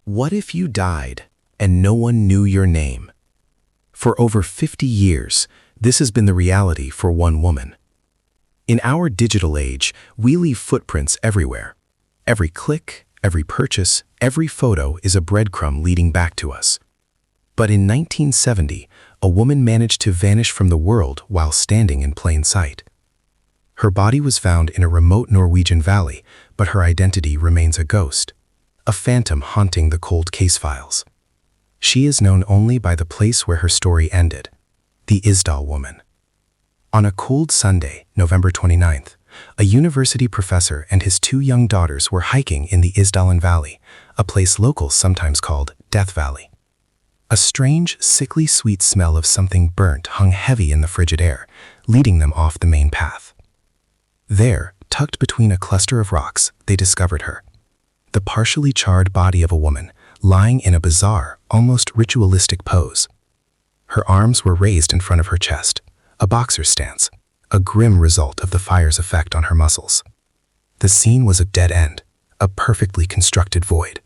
What if you died and no one knew your name? For over 50 years, this has been the reality for one woman. In our digital age, we leave footprints everywhere. Every click, every purchase, every photo is a breadcrumb leading back to us. But in 1970, a woman managed to vanish from the world while standing in plain sight. Her body was found in a remote Norwegian valley, but her identity remains a ghost, a phantom haunting the cold case files. She is known only by the place where her story ended, the Isdal Woman. On a cold Sunday, November 29th, a university professor and his 2 young daughters were hiking in the Isdalen Valley, a place locals sometimes called Death Valley. A strange, sickly sweet smell of something burnt hung heavy in the frigid air, leading them off the main path. There, tucked between a cluster of rocks, they discovered her. The partially charred body of a woman, lying in a bizarre, almost ritualistic pose. Her arms were raised in front of her chest, a boxer's stance, a grim result of the fire's effect on her muscles. The scene was a dead end, a perfectly constructed void.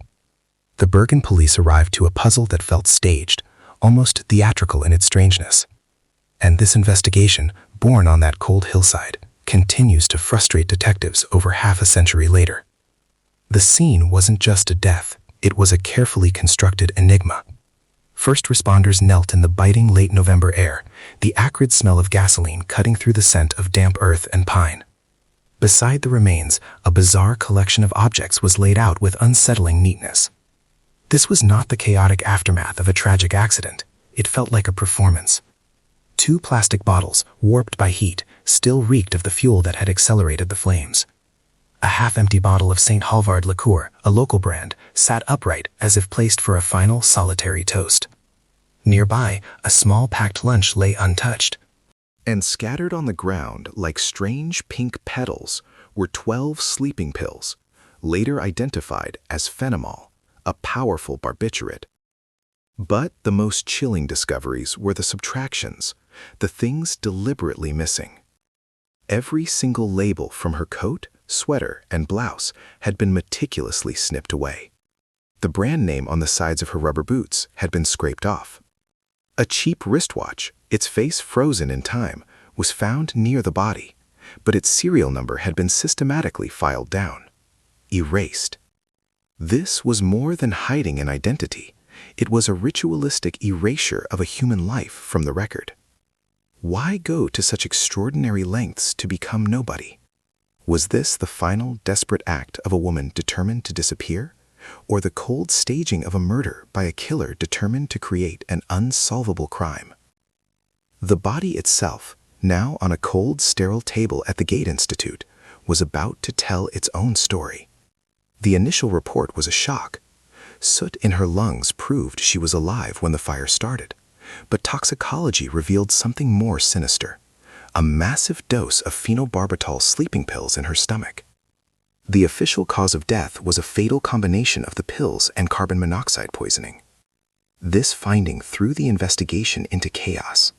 The Bergen police arrived to a puzzle that felt staged, almost theatrical in its strangeness. And this investigation, born on that cold hillside, continues to frustrate detectives over half a century later. The scene wasn't just a death, it was a carefully constructed enigma. First responders knelt in the biting late November air, the acrid smell of gasoline cutting through the scent of damp earth and pine. Beside the remains, a bizarre collection of objects was laid out with unsettling neatness. This was not the chaotic aftermath of a tragic accident. It felt like a performance. 2 plastic bottles, warped by heat, still reeked of the fuel that had accelerated the flames. A half-empty bottle of St. Halvard liqueur, a local brand, sat upright as if placed for a final solitary toast. Nearby, a small packed lunch lay untouched. And scattered on the ground like strange pink petals were 12 sleeping pills, later identified as phenomal, a powerful barbiturate. But the most chilling discoveries were the subtractions, the things deliberately missing. Every single label from her coat, sweater, and blouse had been meticulously snipped away. The brand name on the sides of her rubber boots had been scraped off. A cheap wristwatch, its face frozen in time, was found near the body, but its serial number had been systematically filed down, erased. This was more than hiding an identity. It was a ritualistic erasure of a human life from the record. Why go to such extraordinary lengths to become nobody? Was this the final desperate act of a woman determined to disappear, or the cold staging of a murder by a killer determined to create an unsolvable crime? The body itself, now on a cold, sterile table at the Gate Institute, was about to tell its own story. The initial report was a shock. Soot in her lungs proved she was alive when the fire started, but toxicology revealed something more sinister. A massive dose of phenobarbital sleeping pills in her stomach. The official cause of death was a fatal combination of the pills and carbon monoxide poisoning. This finding threw the investigation into chaos.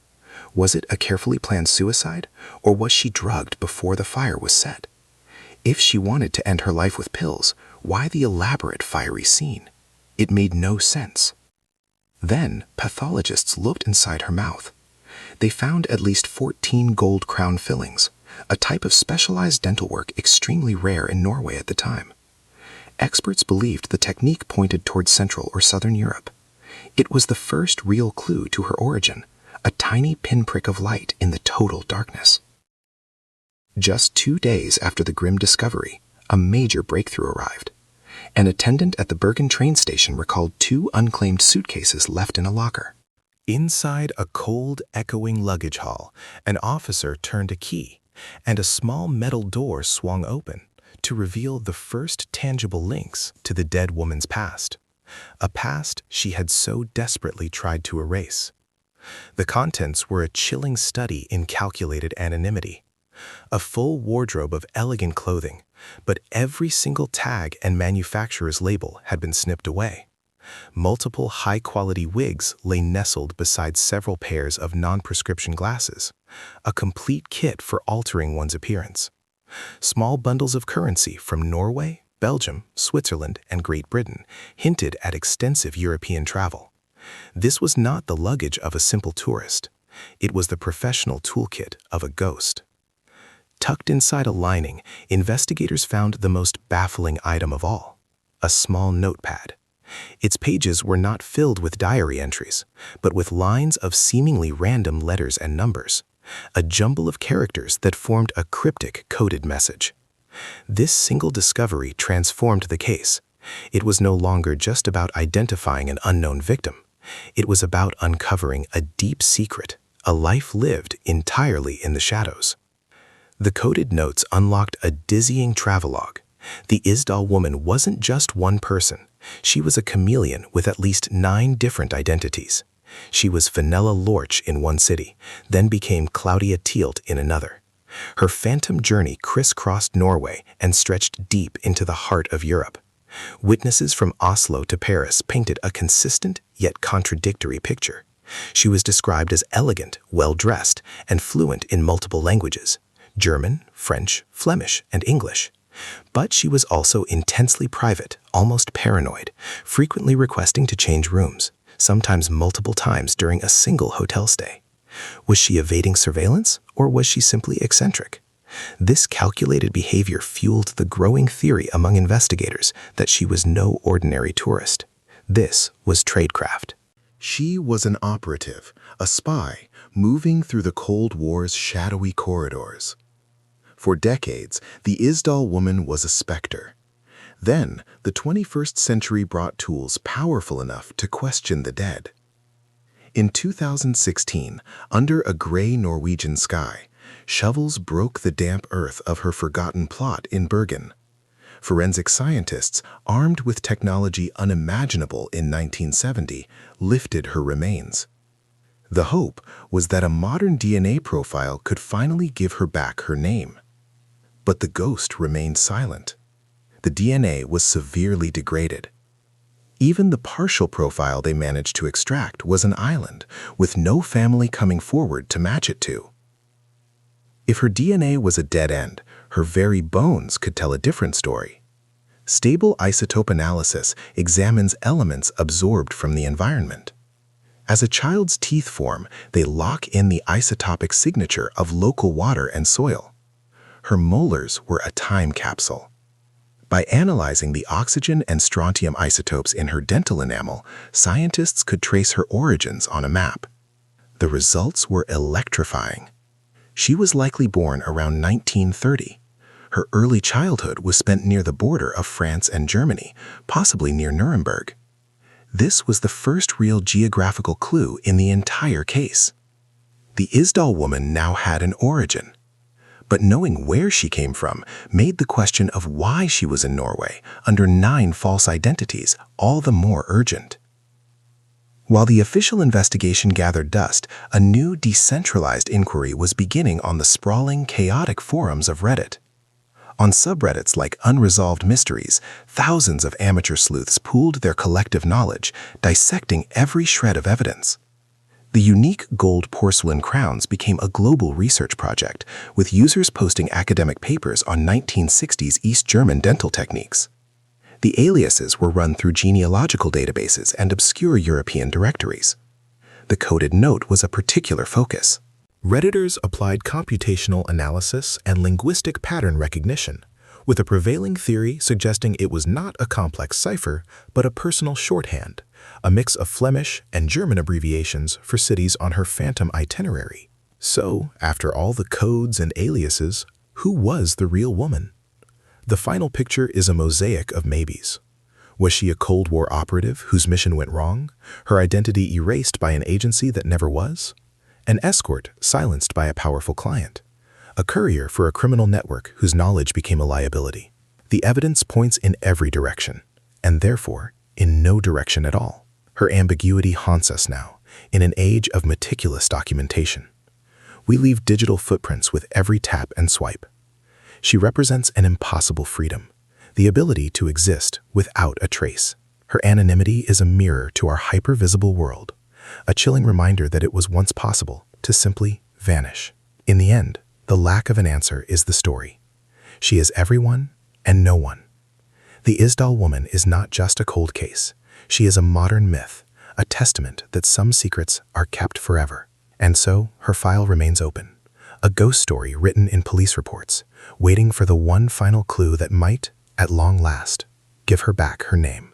Was it a carefully planned suicide, or was she drugged before the fire was set? If she wanted to end her life with pills, why the elaborate fiery scene? It made no sense. Then, pathologists looked inside her mouth. They found at least 14 gold crown fillings, a type of specialized dental work extremely rare in Norway at the time. Experts believed the technique pointed toward Central or Southern Europe. It was the first real clue to her origin, a tiny pinprick of light in the total darkness. Just 2 days after the grim discovery, a major breakthrough arrived. An attendant at the Bergen train station recalled 2 unclaimed suitcases left in a locker. Inside a cold, echoing luggage hall, an officer turned a key, and a small metal door swung open to reveal the first tangible links to the dead woman's past, a past she had so desperately tried to erase. The contents were a chilling study in calculated anonymity, a full wardrobe of elegant clothing, but every single tag and manufacturer's label had been snipped away. Multiple high-quality wigs lay nestled beside several pairs of non-prescription glasses, a complete kit for altering one's appearance. Small bundles of currency from Norway, Belgium, Switzerland, and Great Britain hinted at extensive European travel. This was not the luggage of a simple tourist. It was the professional toolkit of a ghost. Tucked inside a lining, investigators found the most baffling item of all: a small notepad. Its pages were not filled with diary entries, but with lines of seemingly random letters and numbers, a jumble of characters that formed a cryptic coded message. This single discovery transformed the case. It was no longer just about identifying an unknown victim. It was about uncovering a deep secret, a life lived entirely in the shadows. The coded notes unlocked a dizzying travelogue. The Isdal Woman wasn't just one person. She was a chameleon with at least 9 different identities. She was Fenella Lorch in one city, then became Claudia Tielt in another. Her phantom journey crisscrossed Norway and stretched deep into the heart of Europe. Witnesses from Oslo to Paris painted a consistent yet contradictory picture. She was described as elegant, well-dressed, and fluent in multiple languages: German, French, Flemish, and English. But she was also intensely private, almost paranoid, frequently requesting to change rooms, sometimes multiple times during a single hotel stay. Was she evading surveillance, or was she simply eccentric? This calculated behavior fueled the growing theory among investigators that she was no ordinary tourist. This was tradecraft. She was an operative, a spy, moving through the Cold War's shadowy corridors. For decades, the Isdal Woman was a specter. Then, the 21st century brought tools powerful enough to question the dead. In 2016, under a gray Norwegian sky, shovels broke the damp earth of her forgotten plot in Bergen. Forensic scientists, armed with technology unimaginable in 1970, lifted her remains. The hope was that a modern DNA profile could finally give her back her name. But the ghost remained silent. The DNA was severely degraded. Even the partial profile they managed to extract was an island, with no family coming forward to match it to. If her DNA was a dead end, her very bones could tell a different story. Stable isotope analysis examines elements absorbed from the environment. As a child's teeth form, they lock in the isotopic signature of local water and soil. Her molars were a time capsule. By analyzing the oxygen and strontium isotopes in her dental enamel, scientists could trace her origins on a map. The results were electrifying. She was likely born around 1930. Her early childhood was spent near the border of France and Germany, possibly near Nuremberg. This was the first real geographical clue in the entire case. The Isdal Woman now had an origin. But knowing where she came from made the question of why she was in Norway under 9 false identities all the more urgent. While the official investigation gathered dust, a new decentralized inquiry was beginning on the sprawling, chaotic forums of Reddit. On subreddits like Unresolved Mysteries, thousands of amateur sleuths pooled their collective knowledge, dissecting every shred of evidence. The unique gold porcelain crowns became a global research project, with users posting academic papers on 1960s East German dental techniques. The aliases were run through genealogical databases and obscure European directories. The coded note was a particular focus. Redditors applied computational analysis and linguistic pattern recognition, with a prevailing theory suggesting it was not a complex cipher, but a personal shorthand, a mix of Flemish and German abbreviations for cities on her phantom itinerary. So, after all the codes and aliases, who was the real woman? The final picture is a mosaic of maybes. Was she a Cold War operative whose mission went wrong, her identity erased by an agency that never was? An escort silenced by a powerful client? A courier for a criminal network whose knowledge became a liability? The evidence points in every direction, and therefore, in no direction at all. Her ambiguity haunts us now, in an age of meticulous documentation. We leave digital footprints with every tap and swipe. She represents an impossible freedom, the ability to exist without a trace. Her anonymity is a mirror to our hyper-visible world, a chilling reminder that it was once possible to simply vanish. In the end, the lack of an answer is the story. She is everyone and no one. The Isdal Woman is not just a cold case. She is a modern myth, a testament that some secrets are kept forever. And so, her file remains open. A ghost story written in police reports, waiting for the one final clue that might, at long last, give her back her name.